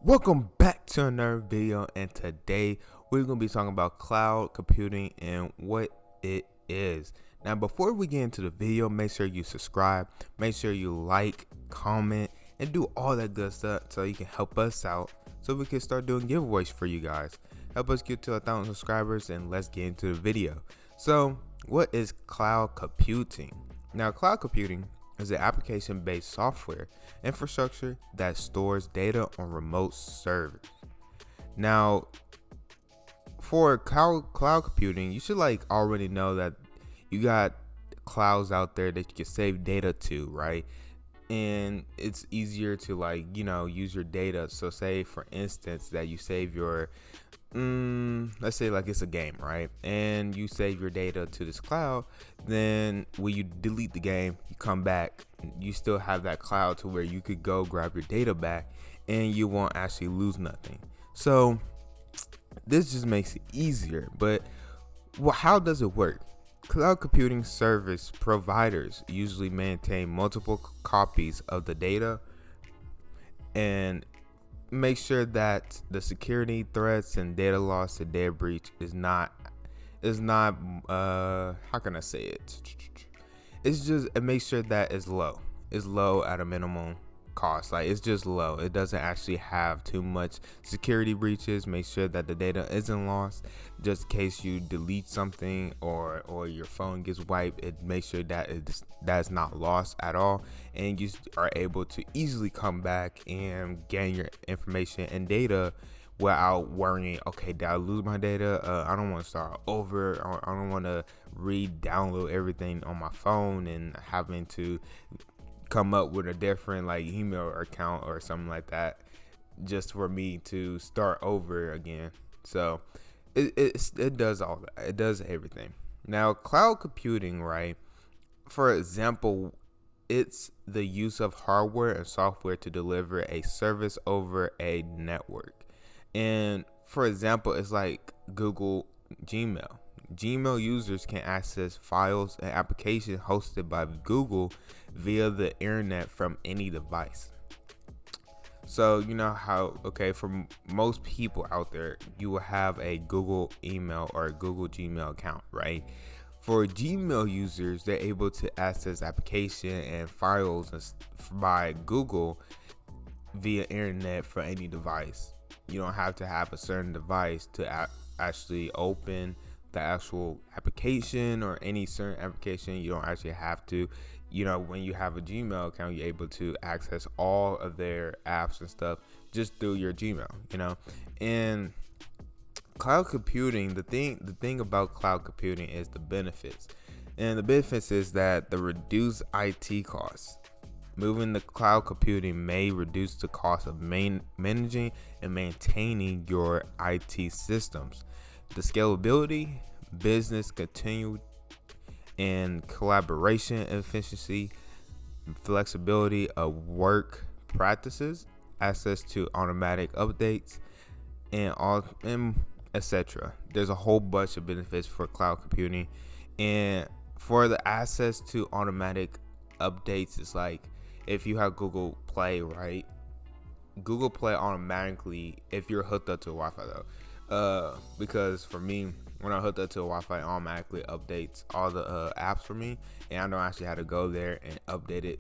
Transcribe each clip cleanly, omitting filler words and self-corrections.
Welcome back to another video, and today we're going to be talking about cloud computing and what it is. Now, before we get into the video, make sure you subscribe, make sure you like, comment, and do all that good stuff so you can help us out so we can start doing giveaways for you guys. Help us get to 1,000 subscribers, and let's get into the video. So, what is cloud computing? Now, cloud computing is an application-based software infrastructure that stores data on remote servers. Now, for cloud computing, you should already know that you got clouds out there that you can save data to, right? And it's easier to use your data. So say for instance that you save your let's say it's a game, right? And you save your data to this cloud. Then when you delete the game, you come back, you still have that cloud to where you could go grab your data back and you won't actually lose nothing. So this just makes it easier. But how does it work? Cloud computing service providers usually maintain multiple copies of the data and make sure that the security threats and data loss and data breach is not how can I say it? It makes sure that it's low at a minimum cost. It's just low. It doesn't actually have too much security breaches. Make sure that the data isn't lost just in case you delete something or your phone gets wiped. It makes sure that that's not lost at all, and you are able to easily come back and gain your information and data without worrying, okay, did I lose my data? I don't want to start over. I don't want to re-download everything on my phone and having to come up with a different email account or something like that just for me to start over again. So it does all that. It does everything. Now, cloud computing, right? For example, it's the use of hardware and software to deliver a service over a network. And for example, it's like Google Gmail. Gmail users can access files and applications hosted by Google via the internet from any device. So you know how, for most people out there, you will have a Google email or a Google Gmail account, right? For Gmail users, they're able to access application and files by Google via internet for any device. You don't have to have a certain device to actually open the actual application or any certain application. You don't actually have to. When you have a Gmail account, you're able to access all of their apps and stuff just through your Gmail. And cloud computing, the thing about cloud computing is the benefits, and the benefits is that the reduced IT costs. Moving to cloud computing may reduce the cost of managing and maintaining your IT systems. The scalability, business continued, and collaboration efficiency, flexibility of work practices, access to automatic updates, and etc. There's a whole bunch of benefits for cloud computing, and for the access to automatic updates, it's like if you have Google Play, right? Google Play automatically, if you're hooked up to Wi-Fi though, because for me, when I hooked up to Wi-Fi, it automatically updates all the apps for me, and I don't actually have to go there and update it,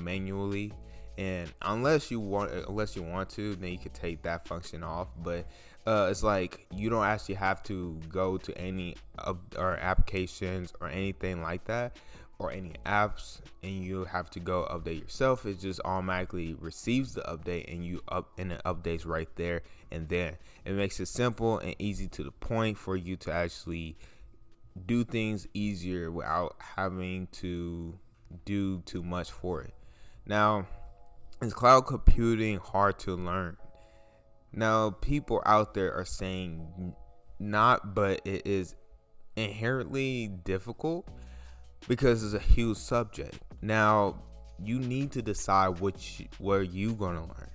manually. And unless you want to, then you could take that function off. But it's like you don't actually have to go to any or applications or anything like that, or any apps, and you have to go update yourself. It just automatically receives the update and it updates right there and then. It makes it simple and easy to the point for you to actually do things easier without having to do too much for it. Now, is cloud computing hard to learn? Now, people out there are saying not, but it is inherently difficult because it's a huge subject. Now, you need to decide where you gonna learn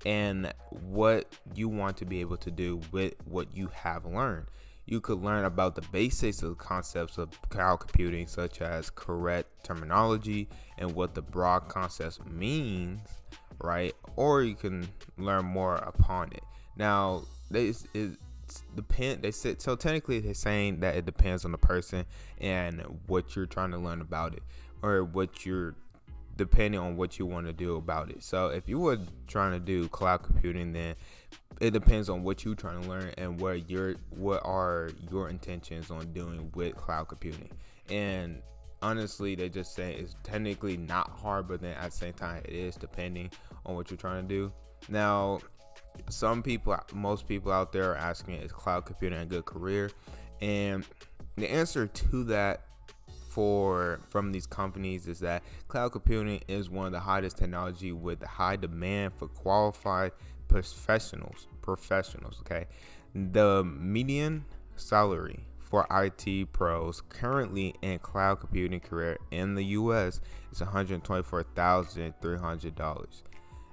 and what you want to be able to do with what you have learned. You could learn about the basics of the concepts of cloud computing, such as correct terminology and what the broad concepts means, right? Or you can learn more upon it. Now they said, so technically they're saying that it depends on the person and what you're trying to learn about it, or what you're depending on what you want to do about it. So if you were trying to do cloud computing, then it depends on what you're trying to learn and what are your intentions on doing with cloud computing. And honestly, they just say it's technically not hard, but then at the same time it is, depending on what you're trying to do. Now, most people out there are asking, is cloud computing a good career? And the answer to that from these companies is that cloud computing is one of the hottest technology with high demand for qualified professionals. Okay, the median salary for IT pros currently in cloud computing career in the U.S. is $124,300.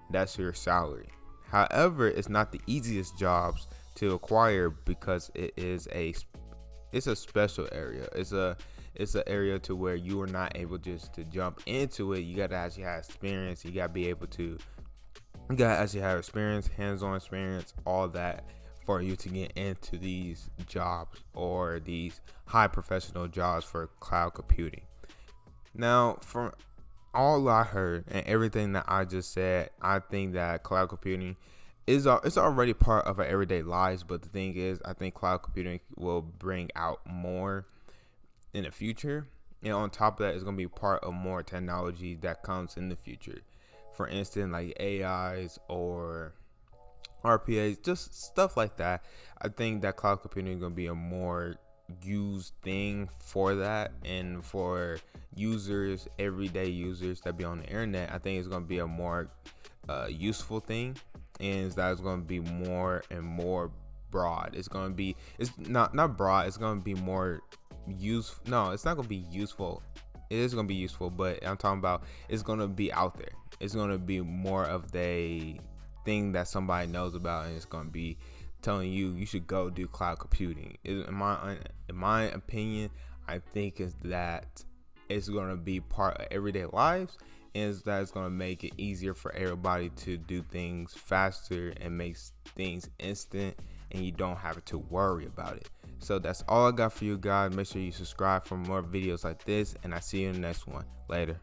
That's your salary. However, it's not the easiest jobs to acquire because it's a special area. It's an area to where you are not able just to jump into it. You got to actually have experience. You got to actually have experience, hands-on experience, all that, for you to get into these jobs or these high professional jobs for cloud computing. Now, from all I heard and everything that I just said, I think that cloud computing it's already part of our everyday lives. But the thing is, I think cloud computing will bring out more in the future, and on top of that, it's going to be part of more technology that comes in the future. For instance, like AIs or RPAs, just stuff like that. I think that cloud computing is going to be a more used thing for that, and for users, everyday users that be on the internet, I think it's going to be a more useful thing, and that is going to be more and more broad. It's not broad. It's going to be more useful. No, it's not going to be useful. It is going to be useful, but I'm talking about it's going to be out there. It's going to be more of the thing that somebody knows about, and it's going to be telling you should go do cloud computing. In my opinion, I think is that it's going to be part of everyday lives, and that it's going to make it easier for everybody to do things faster and makes things instant, and you don't have to worry about it. So that's all I got for you guys. Make sure you subscribe for more videos like this, and I see you in the next one. Later.